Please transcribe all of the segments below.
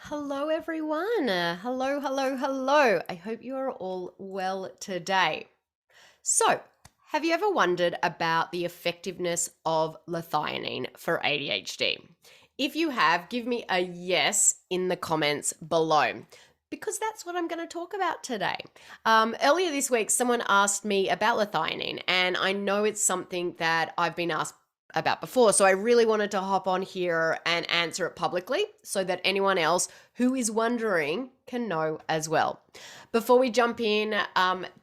Hello, everyone. Hello. I hope you are all well today. So, have you ever wondered about the effectiveness of L-Theanine for ADHD? If you have, give me a yes in the comments below because that's what I'm going to talk about today. Earlier this week, someone asked me about L-Theanine, and I know it's something that I've been asked about before. So I really wanted to hop on here and answer it publicly so that anyone else who is wondering can know as well. Before we jump in,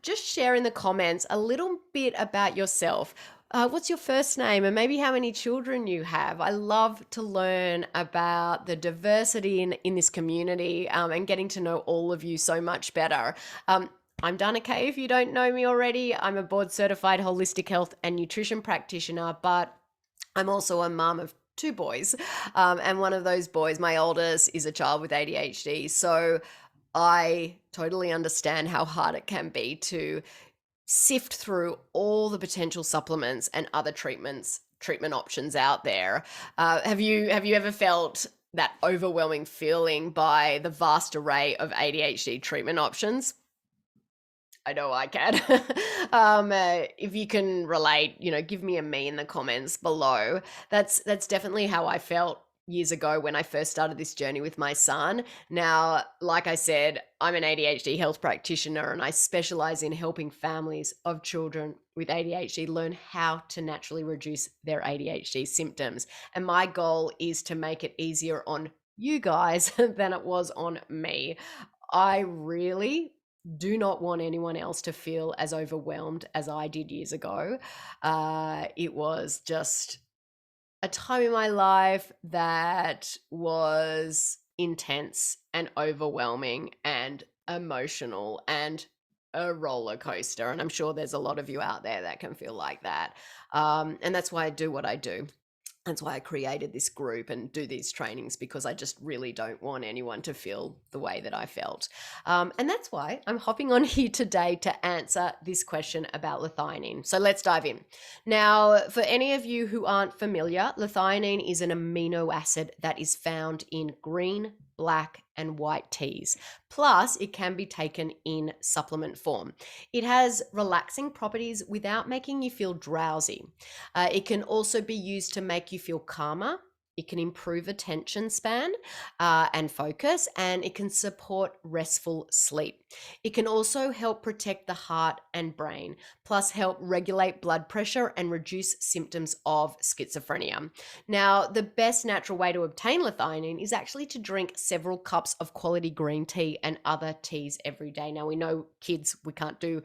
just share in the comments a little bit about yourself. What's your first name and maybe how many children you have? I love to learn about the diversity in this community and getting to know all of you so much better. I'm Danica, if you don't know me already. I'm a board certified holistic health and nutrition practitioner, but I'm also a mom of two boys. And one of those boys, my oldest, is a child with ADHD. So I totally understand how hard it can be to sift through all the potential supplements and other treatment options out there. Have you ever felt that overwhelming feeling by the vast array of ADHD treatment options? I know I can. If you can relate, give me a me in the comments below. That's definitely how I felt years ago when I first started this journey with my son. Now, like I said, I'm an ADHD health practitioner and I specialize in helping families of children with ADHD learn how to naturally reduce their ADHD symptoms. And my goal is to make it easier on you guys than it was on me. I really do not want anyone else to feel as overwhelmed as I did years ago. It was just a time in my life that was intense and overwhelming and emotional and a roller coaster. And I'm sure there's a lot of you out there that can feel like that. And that's why I do what I do. That's why I created this group and do these trainings, because I just really don't want anyone to feel the way that I felt. And that's why I'm hopping on here today to answer this question about L-Theanine. So let's dive in. Now, for any of you who aren't familiar, L-Theanine is an amino acid that is found in green, black, and white teas. Plus, it can be taken in supplement form. It has relaxing properties without making you feel drowsy. It can also be used to make you feel calmer. It can improve attention span and focus, and it can support restful sleep. It can also help protect the heart and brain, plus help regulate blood pressure and reduce symptoms of schizophrenia. Now, the best natural way to obtain L-Theanine is actually to drink several cups of quality green tea and other teas every day. Now, we know kids, we can't do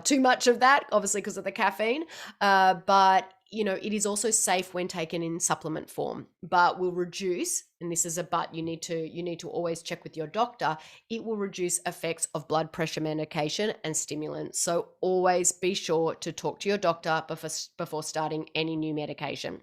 too much of that, obviously because of the caffeine, but it is also safe when taken in supplement form, but will reduce, and this is a but, you need to always check with your doctor, it will reduce effects of blood pressure medication and stimulants. So always be sure to talk to your doctor before starting any new medication.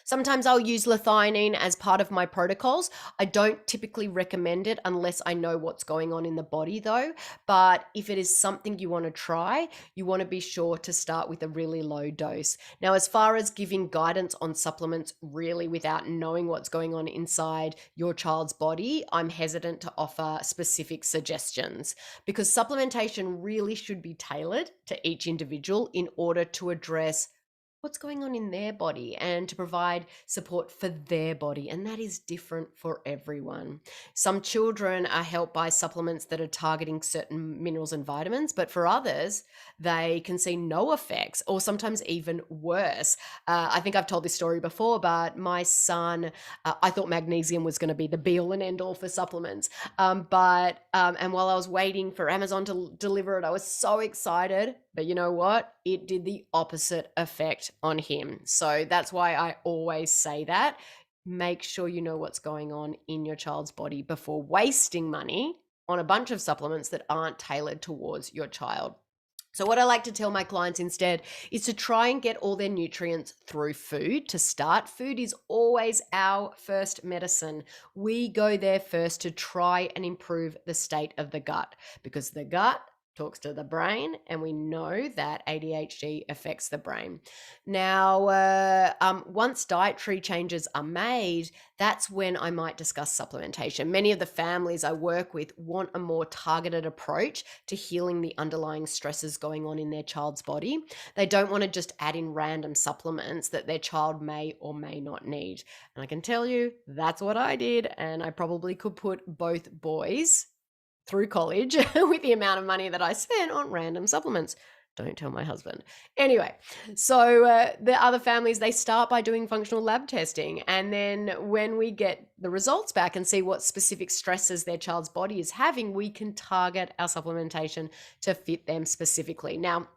Sometimes I'll use L-Theanine as part of my protocols. I don't typically recommend it unless I know what's going on in the body though. But if it is something you want to try, you want to be sure to start with a really low dose. Now, as far as giving guidance on supplements really without knowing what's going on inside your child's body, I'm hesitant to offer specific suggestions because supplementation really should be tailored to each individual in order to address what's going on in their body and to provide support for their body. And that is different for everyone. Some children are helped by supplements that are targeting certain minerals and vitamins, but for others, they can see no effects or sometimes even worse. I think I've told this story before, but my son, I thought magnesium was going to be the be all and end all for supplements. And while I was waiting for Amazon to deliver it, I was so excited. But you know what? It did the opposite effect on him. So that's why I always say that. Make sure you know what's going on in your child's body before wasting money on a bunch of supplements that aren't tailored towards your child. So what I like to tell my clients instead is to try and get all their nutrients through food to start. Food is always our first medicine. We go there first to try and improve the state of the gut because the gut talks to the brain, and we know that ADHD affects the brain. Now, once dietary changes are made, that's when I might discuss supplementation. Many of the families I work with want a more targeted approach to healing the underlying stresses going on in their child's body. They don't want to just add in random supplements that their child may or may not need. And I can tell you, that's what I did, and I probably could put both boys through college with the amount of money that I spent on random supplements. Don't tell my husband. Anyway, so the other families, they start by doing functional lab testing. And then when we get the results back and see what specific stresses their child's body is having, we can target our supplementation to fit them specifically. Now,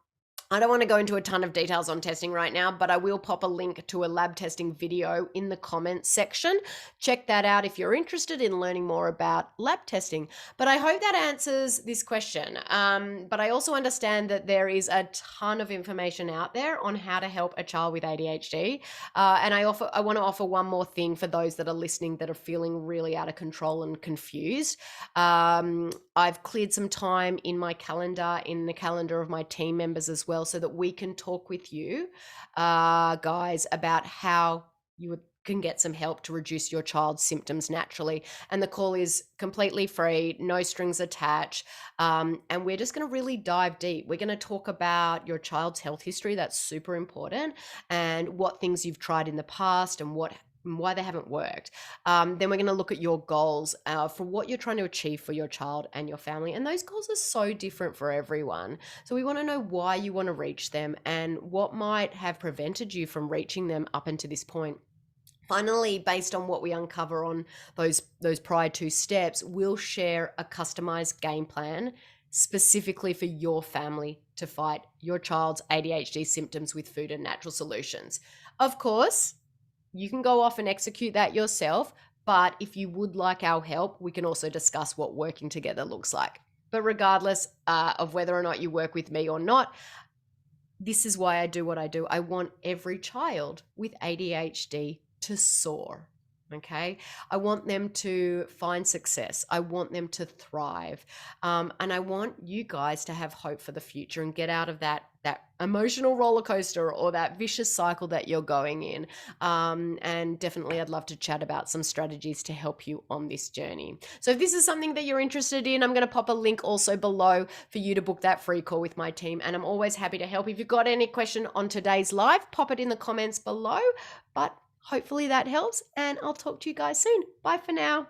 I don't want to go into a ton of details on testing right now, but I will pop a link to a lab testing video in the comments section. Check that out if you're interested in learning more about lab testing. But I hope that answers this question. But I also understand that there is a ton of information out there on how to help a child with ADHD. And I want to offer one more thing for those that are listening that are feeling really out of control and confused. I've cleared some time in my calendar, in the calendar of my team members as well, so that we can talk with you guys about how you can get some help to reduce your child's symptoms naturally. And the call is completely free, no strings attached. And we're just going to really dive deep. We're going to talk about your child's health history. That's super important. And what things you've tried in the past and why they haven't worked. Then we're going to look at your goals for what you're trying to achieve for your child and your family. And those goals are so different for everyone. So we want to know why you want to reach them and what might have prevented you from reaching them up until this point. Finally, based on what we uncover on those prior 2 steps, we'll share a customized game plan specifically for your family to fight your child's ADHD symptoms with food and natural solutions. Of course, you can go off and execute that yourself, but if you would like our help, we can also discuss what working together looks like. But regardless of whether or not you work with me or not, this is why I do what I do. I want every child with ADHD to soar. Okay. I want them to find success. I want them to thrive. And I want you guys to have hope for the future and get out of that emotional roller coaster or that vicious cycle that you're going in. And definitely I'd love to chat about some strategies to help you on this journey. So if this is something that you're interested in, I'm going to pop a link also below for you to book that free call with my team. And I'm always happy to help. If you've got any question on today's live, pop it in the comments below. But hopefully that helps, and I'll talk to you guys soon. Bye for now.